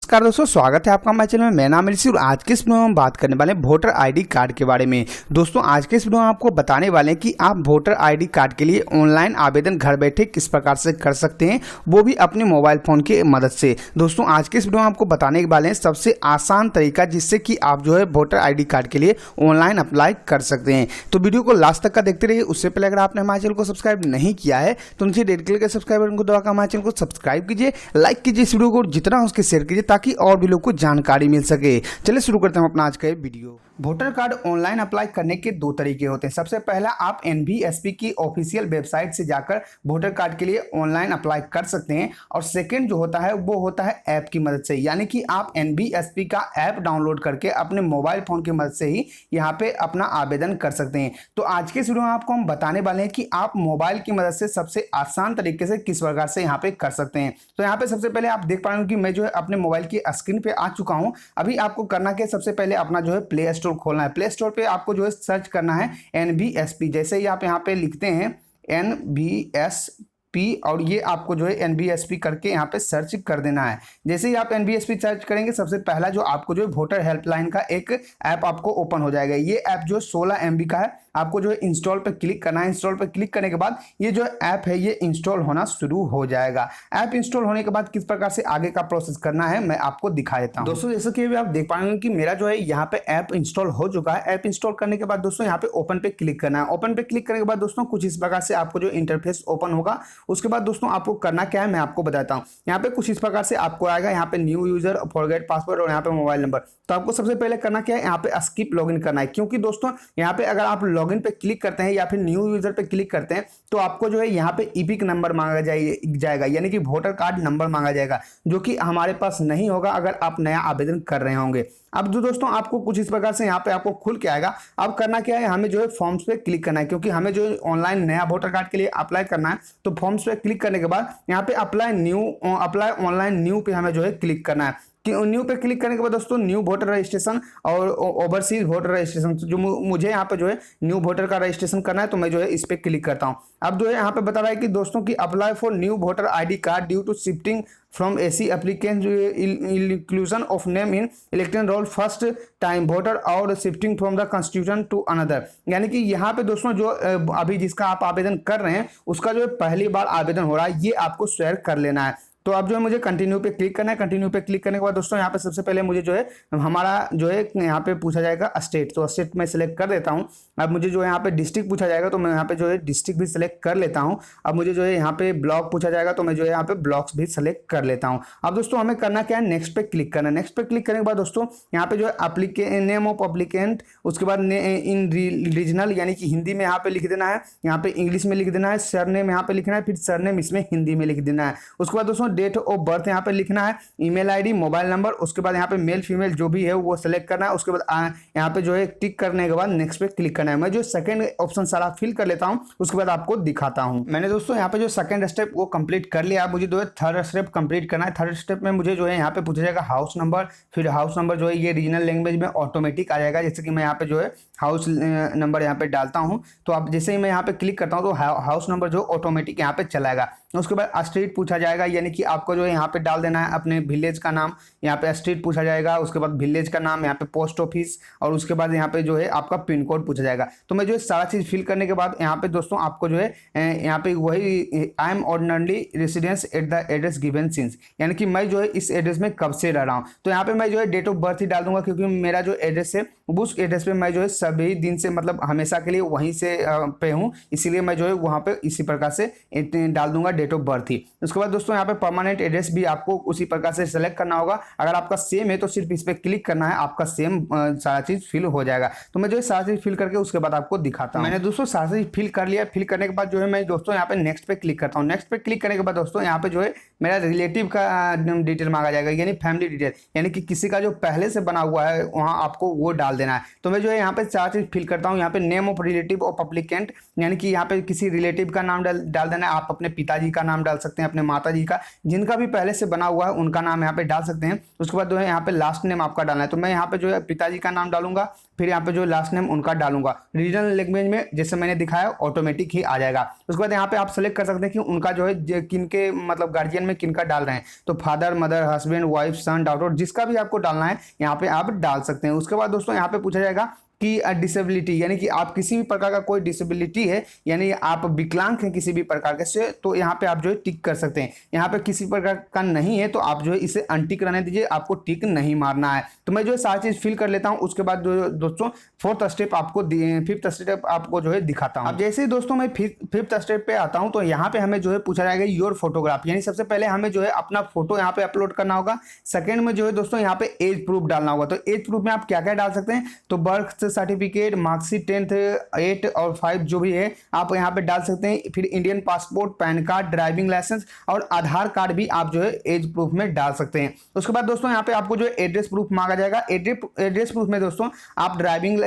नमस्कार दोस्तों, स्वागत है आपका हमारे चैनल में। मेरा नाम है ऋषि और आज के इस वीडियो में हम बात करने वाले हैं वोटर आईडी कार्ड के बारे में। दोस्तों आज के इस वीडियो में आपको बताने वाले हैं कि आप वोटर आईडी कार्ड के लिए ऑनलाइन आवेदन घर बैठे किस प्रकार से कर सकते हैं, वो भी अपने मोबाइल फोन की मदद से। दोस्तों आज के इस वीडियो में आपको बताने वाले हैं सबसे आसान तरीका जिससे कि आप जो है वोटर आईडी कार्ड के लिए ऑनलाइन अप्लाई कर सकते हैं। तो वीडियो को लास्ट तक का देखते रहिए। उससे पहले अगर आपने हमारे चैनल को सब्सक्राइब नहीं किया है तो नीचे रेड कलर के सब्सक्राइब बटन को दबाकर हमारे चैनल को सब्सक्राइब कीजिए, लाइक कीजिए इस वीडियो को, जितना हो उसके शेयर कीजिए ताकि और भी लोग को जानकारी मिल सके। चलिए शुरू करते हैं अपना आज का video. Voter card online apply करने के दो तरीके होते हैं। सबसे पहला, आप एनवीएसपी की ऑफिशियल वेबसाइट से जाकर वोटर कार्ड के लिए ऑनलाइन अप्लाई कर सकते हैं। और सेकंड जो होता है वो होता है ऐप की मदद से, यानी कि आप एनवीएसपी का ऐप डाउनलोड करके अपने मोबाइल फोन की मदद से ही यहाँ पे अपना आवेदन कर सकते हैं। तो आज के इस वीडियो में आपको हम बताने वाले हैं कि आप मोबाइल की मदद से सबसे आसान तरीके से किस प्रकार से यहाँ पे कर सकते हैं। तो यहाँ पे सबसे पहले आप देख पा रहे हो कि मैं जो है अपने मोबाइल की स्क्रीन पे आ चुका हूँ। अभी आपको करना क्या है, सबसे पहले अपना जो है प्ले स्टोर खोलना है। प्ले स्टोर पे आपको जो है सर्च करना है एनवीएसपी। जैसे ही आप यहाँ पे लिखते हैं एनवीएसपी और ये आपको जो है एनवीएसपी करके यहाँ पे सर्च कर देना है। जैसे ही आप एनवीएसपी सर्च करेंगे, सबसे पहला जो आपको जो है वोटर हेल्पलाइन का एक ऐप आपको ओपन हो जाएगा। ये ऐप जो है 16 MB का है। आपको जो है इंस्टॉल पे क्लिक करना है। इंस्टॉल पे क्लिक करने के बाद ये जो ऐप है ये इंस्टॉल होना शुरू हो जाएगा। ऐप इंस्टॉल होने के बाद किस प्रकार से आगे का प्रोसेस करना है मैं आपको दिखा देता हूं। दोस्तों जैसे कि आप देख पाएंगे कि मेरा जो है यहाँ पे ऐप इंस्टॉल हो चुका है। ऐप इंस्टॉल करने के बाद दोस्तों यहाँ पे ओपन पे क्लिक करना है। ओपन पे क्लिक करने के बाद दोस्तों कुछ इस प्रकार से आपको जो इंटरफेस ओपन होगा। उसके बाद दोस्तों आपको करना क्या है मैं आपको बताता हूँ। यहाँ पे कुछ इस प्रकार से आपको आएगा, यहाँ पे न्यू यूजर, फॉरगेट पासवर्ड और यहाँ पे मोबाइल नंबर। तो आपको सबसे पहले करना क्या है, यहाँ पे स्किप लॉगिन करना है। क्योंकि दोस्तों यहाँ पे अगर आप लॉगिन पे क्लिक करते हैं या फिर न्यू यूजर पे क्लिक करते हैं तो आपको जो है यहाँ पे ईपिक नंबर मांगा जाएगा, यानी कि वोटर कार्ड नंबर मांगा जाएगा, जो कि हमारे पास नहीं होगा अगर आप नया आवेदन कर रहे होंगे। अब जो दोस्तों आपको कुछ इस प्रकार से यहाँ पे आपको खुल के आएगा। अब करना क्या है, हमें जो है फॉर्म्स पे क्लिक करना है, क्योंकि हमें जो है ऑनलाइन नया वोटर कार्ड के लिए अप्लाई करना है। तो फॉर्म्स पे क्लिक करने के बाद यहाँ पे अप्लाई ऑनलाइन न्यू पे हमें जो है क्लिक करना है। न्यू पे क्लिक करने के बाद दोस्तों न्यू वोटर रजिस्ट्रेशन और ओवरसीज वोटर रजिस्ट्रेशन, जो मुझे यहाँ पे जो है न्यू वोटर का रजिस्ट्रेशन करना है तो मैं जो है इस पे क्लिक करता हूँ। अब जो है यहाँ पे बता रहा है कि दोस्तों की apply for new voter ID card due to shifting from AC applicant inclusion of name in election roll first time voter और shifting from the constitution to another, यानी कि यहाँ पे दोस्तों जो अभी जिसका आप आवेदन कर रहे हैं उसका जो है पहली बार आवेदन हो रहा है, ये आपको शेयर कर लेना है। तो अब जो है मुझे कंटिन्यू पे क्लिक करना है। कंटिन्यू पे क्लिक करने के बाद दोस्तों यहाँ पे सबसे पहले मुझे जो है हमारा जो है यहाँ पे पूछा जाएगा स्टेट, तो स्टेट मैं सिलेक्ट कर देता हूँ। अब मुझे जो है यहाँ पे डिस्ट्रिक्ट पूछा जाएगा तो मैं यहाँ पे जो है डिस्ट्रिक्ट भी सिलेक्ट कर लेता हूँ। अब मुझे जो है यहाँ पे ब्लॉक पूछा जाएगा तो मैं जो है यहाँ पे ब्लॉक्स भी सिलेक्ट कर लेता हूँ। अब दोस्तों हमें करना क्या है, नेक्स्ट पे क्लिक करना है। नेक्स्ट पे क्लिक करने के बाद दोस्तों यहाँ पे जो है नेम ऑफ अप्लीकेंट, उसके बाद इन रीजनल यानी कि हिंदी में यहाँ पे लिख देना है, यहाँ पे इंग्लिश में लिख देना है, सरनेम यहाँ पे लिखना है, फिर सरनेम इसमें हिंदी में लिख देना है। उसके बाद दोस्तों डेट ऑफ बर्थ यहाँ पे लिखना है, ईमेल आईडी, मोबाइल नंबर, उसके बाद यहाँ पे मेल फीमेल जो भी है वो सिलेक्ट करना है। उसके बाद यहाँ पे जो है टिक करने के बाद नेक्स्ट पे क्लिक करना है। मैं जो सेकंड ऑप्शन सारा फिल कर लेता हूँ, उसके बाद आपको दिखाता हूँ। मैंने दोस्तों यहाँ पे जो सेकंड स्टेप वो कंप्लीट कर लिया। मुझे जो है थर्ड स्टेप कंप्लीट करना है। थर्ड स्टेप में मुझे जो है यहाँ पे पूछा जाएगा हाउस नंबर, फिर हाउस नंबर जो है ये रीजनल लैंग्वेज में ऑटोमेटिक आ जाएगा। जैसे कि मैं यहाँ पे जो है हाउस नंबर यहाँ पे डालता हूँ, तो अब जैसे ही मैं यहाँ पे क्लिक करता हूँ तो हाउस नंबर जो ऑटोमेटिक यहाँ पे चलाएगा। उसके बाद स्ट्रीट पूछा जाएगा, यानी कि आपको जो है यहाँ पे डाल देना है अपने विलेज का नाम। यहाँ पे स्ट्रीट पूछा जाएगा, उसके बाद विलेज का नाम, यहाँ पे पोस्ट ऑफिस और उसके बाद यहाँ पे जो है आपका पिन कोड पूछा जाएगा। तो मैं जो है सारा चीज़ फिल करने के बाद यहाँ पे दोस्तों आपको जो है यहाँ पे वही I am ordinarily residence at the address given since, यानी कि मैं जो है इस एड्रेस में कब से रह रहा हूँ। तो यहाँ पे मैं जो है डेट ऑफ बर्थ ही डाल दूंगा, क्योंकि मेरा जो एड्रेस है उस एड्रेस पे मैं जो है सभी दिन से मतलब हमेशा के लिए वहीं से पे हूँ, इसीलिए मैं जो है वहाँ पे इसी प्रकार से डाल दूंगा डेट ऑफ बर्थ ही। उसके बाद दोस्तों यहाँ पे परमानेंट एड्रेस भी आपको उसी प्रकार से सेलेक्ट करना होगा। अगर आपका सेम है तो सिर्फ इस पे क्लिक करना है, आपका सेम सारा चीज फिल हो जाएगा। तो मैं जो है सारा चीज फिल करके उसके बाद आपको दिखाता हूँ। मैंने दोस्तों सारा चीज फिल कर लिया। फिल करने के बाद जो है मैं दोस्तों यहाँ पे नेक्स्ट पे क्लिक करता हूँ। नेक्स्ट पे क्लिक करने के बाद दोस्तों यहाँ पे जो है मेरा रिलेटिव का डिटेल मांगा जाएगा, यानी फैमिली डिटेल, यानी कि किसी का जो पहले से बना हुआ है वहाँ आपको वो डाल देना है। तो मैं जो है यहाँ पे सारा चीज फिल करता हूँ। यहाँ पे name of relative of applicant, यानी कि यहाँ पे किसी रिलेटिव का नाम डाल देना है। आप अपने पिताजी का नाम डाल सकते हैं, अपने माता जी का, जिनका भी पहले से बना हुआ है उनका नाम यहाँ पे डाल सकते हैं। उसके बाद जो है यहाँ पे लास्ट नेम आपका डालना है। तो मैं यहाँ पे जो है पिताजी का नाम डालूंगा, फिर यहाँ पे जो लास्ट नेम उनका डालूंगा। रीजनल लैंग्वेज में जैसे मैंने दिखाया ऑटोमेटिक ही आ जाएगा। उसके बाद यहाँ पे आप सेलेक्ट कर सकते हैं कि उनका जो है किनके मतलब गार्जियन में किनका डाल रहे हैं, तो फादर, मदर, हस्बैंड, वाइफ, सन, डॉटर, जिसका भी आपको डालना है यहाँ पे आप डाल सकते हैं। उसके बाद दोस्तों यहाँ पे पूछा जाएगा कि डिसेबिलिटी, यानी कि आप किसी भी प्रकार का कोई डिसेबिलिटी है, यानी आप विकलांग हैं किसी भी प्रकार के से, तो यहाँ पे आप जो है टिक कर सकते हैं। यहाँ पे किसी प्रकार का नहीं है तो आप जो है इसे अनटिक रहने दीजिए, आपको टिक नहीं मारना है। तो मैं जो है सारी चीज फिल कर लेता हूँ। उसके बाद दोस्तों फिफ्थ स्टेप आपको जो है दिखाता हूँ। अब जैसे ही दोस्तों मैं फिफ्थ स्टेप पे आता हूँ तो यहाँ पे हमें जो है पूछा जाएगा योर फोटोग्राफ, यानी सबसे पहले हमें जो है अपना फोटो यहाँ पे अपलोड करना होगा। सेकंड में जो है दोस्तों यहाँ पे एज प्रूफ डालना होगा। तो एज प्रूफ में आप क्या क्या डाल सकते हैं, तो बर्थ सर्टिफिकेट, मार्कशीट 10th 8 और 5 जो भी है आप यहाँ पे डाल सकते हैं। फिर Indian passport, PAN card, driving licence और आधार कार्ड भी आप जो है एज प्रूफ में डाल सकते हैं। उसके बाद दोस्तों यहाँ पे आपको जो एड्रेस प्रूफ मांगा जाएगा। एड्रेस प्रूफ में दोस्तों आप ड्राइविंग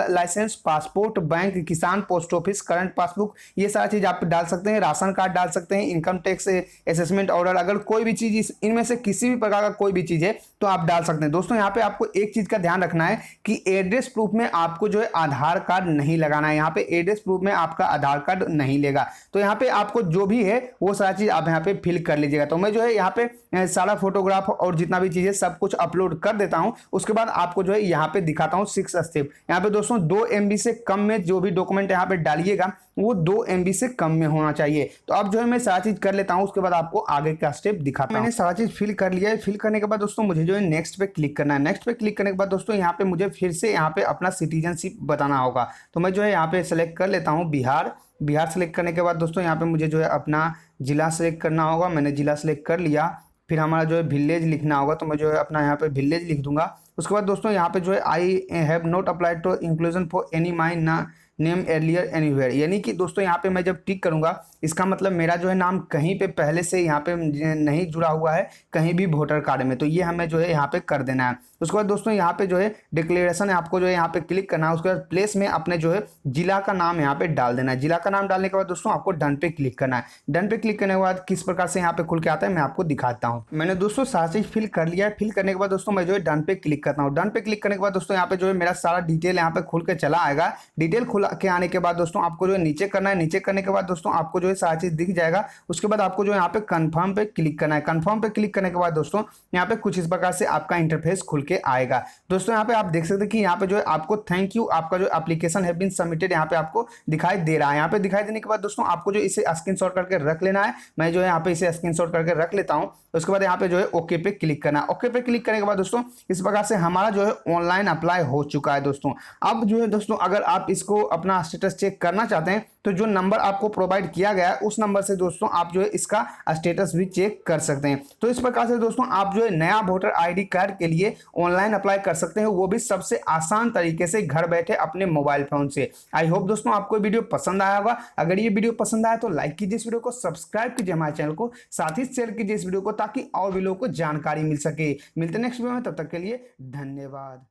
लाइसेंस, पासपोर्ट, बैंक, किसान, पोस्ट ऑफिस, करंट पासबुक, ये सारी चीज आप डाल सकते हैं। राशन कार्ड डाल सकते हैं, इनकम टैक्स असेसमेंट ऑर्डर, अगर कोई भी चीज इनमें से किसी भी प्रकार का कोई भी चीज है तो आप डाल सकते हैं। दोस्तों यहाँ पे आपको एक चीज का ध्यान रखना है कि एड्रेस प्रूफ में आपको जो है आधार कार्ड नहीं लगाना है। यहाँ पे एड्रेस प्रूफ में आपका आधार कार्ड नहीं लेगा। तो यहाँ पे आपको जो भी है वो सारा चीज आप यहाँ पे फिल कर लीजिएगा। तो मैं जो है यहाँ पे सारा फोटोग्राफ और जितना भी चीजें सब कुछ अपलोड कर देता हूँ। उसके बाद आपको जो है यहाँ पे दिखाता हूँ 6 स्टेप। यहाँ पे दोस्तों 2 MB से कम में जो भी डॉक्यूमेंट यहाँ पे डालिएगा वो 2 MB से कम में होना चाहिए। तो अब जो है मैं सारा चीज कर लेता हूँ, उसके बाद आपको आगे का स्टेप दिखाता हूँ। मैंने सारा चीज फिल कर लिया है। फिल करने के बाद दोस्तों मुझे जो है नेक्स्ट पे क्लिक करना है। नेक्स्ट पे क्लिक करने के बाद दोस्तों यहाँ पे मुझे फिर से यहाँ पे अपना सिटीजनशिप बताना होगा। तो मैं जो है यहाँ पे सेलेक्ट कर लेता हूँ बिहार। बिहार सेलेक्ट करने के बाद दोस्तों यहाँ पे मुझे जो है अपना जिला सेलेक्ट करना होगा। मैंने जिला सेलेक्ट कर लिया। फिर हमारा जो है विलेज लिखना होगा, तो मैं जो है अपना यहाँ पे विलेज लिख दूंगा। उसके बाद दोस्तों यहाँ पे जो है I have not applied to inclusion for any my name earlier anywhere, यानी कि दोस्तों यहाँ पे मैं जब टिक करूंगा इसका मतलब मेरा जो है नाम कहीं पे पहले से यहाँ पे नहीं जुड़ा हुआ है कहीं भी वोटर कार्ड में, तो ये हमें जो है यहाँ पे कर देना है। उसके बाद दोस्तों यहाँ पे जो है डिक्लेरेशन है, आपको जो है यहाँ पे क्लिक करना है। उसके बाद प्लेस में अपने जो है जिला का नाम यहाँ पे डाल देना है। जिला का नाम डालने के बाद दोस्तों आपको डन पे क्लिक करना है। डन पे क्लिक करने के बाद किस प्रकार से यहाँ पे खुल के आता है मैं आपको दिखाता हूँ। मैंने दोस्तों सारा चीज फिल कर लिया है। फिल करने के बाद दोस्तों मैं जो है डन पे क्लिक करता हूँ। डन पे क्लिक करने के बाद दोस्तों यहाँ पे जो है मेरा सारा डिटेल यहाँ पे खुल के चला आएगा। डिटेल खुल के आने के बाद दोस्तों आपको जो है नीचे करना है। नीचे करने के बाद दोस्तों आपको जो है सारा चीज दिख जाएगा। उसके बाद आपको जो यहाँ पे कंफर्म पे क्लिक करना है। कंफर्म पे क्लिक करने के बाद दोस्तों यहाँ पे कुछ इस प्रकार से आपका इंटरफेस खुल के आएगा। दोस्तों यहाँ पे आप देख सकते हैं कि यहाँ पे जो है आपको थैंक यू, आपका जो एप्लीकेशन हैव बीन सबमिटेड यहाँ पे आपको दिखाई दे रहा है। यहाँ पे दिखाई देने के बाद दोस्तों आपको जो इसे स्क्रीनशॉट करके रख लेना है। मैं जो है यहाँ पे इसे स्क्रीनशॉट करके रख लेता हूँ। उसके बाद यहाँ पे जो है ओके पे क्लिक करना है। ओके पे क्लिक करने के बाद दोस्तों इस प्रकार से हमारा जो है ऑनलाइन अप्लाई हो चुका है। दोस्तों अब जो है दोस्तों अगर आप इसको अपना स्टेटस चेक करना चाहते हैं तो जो नंबर आपको प्रोवाइड किया गया है उस नंबर से दोस्तों आप जो है इसका स्टेटस भी चेक कर सकते हैं। तो इस प्रकार से दोस्तों आप जो है नया वोटर ID कार्ड के लिए ऑनलाइन अप्लाई कर सकते हैं, वो भी सबसे आसान तरीके से घर बैठे अपने मोबाइल फोन से। आई होप दोस्तों आपको वीडियो पसंद आया होगा। अगर ये वीडियो पसंद आया तो लाइक कीजिए इस वीडियो को, सब्सक्राइब कीजिए हमारे चैनल को, साथ ही शेयर कीजिए इस वीडियो को ताकि और भी लोगों को जानकारी मिल सके। मिलते हैं नेक्स्ट वीडियो में, तब तक के लिए धन्यवाद।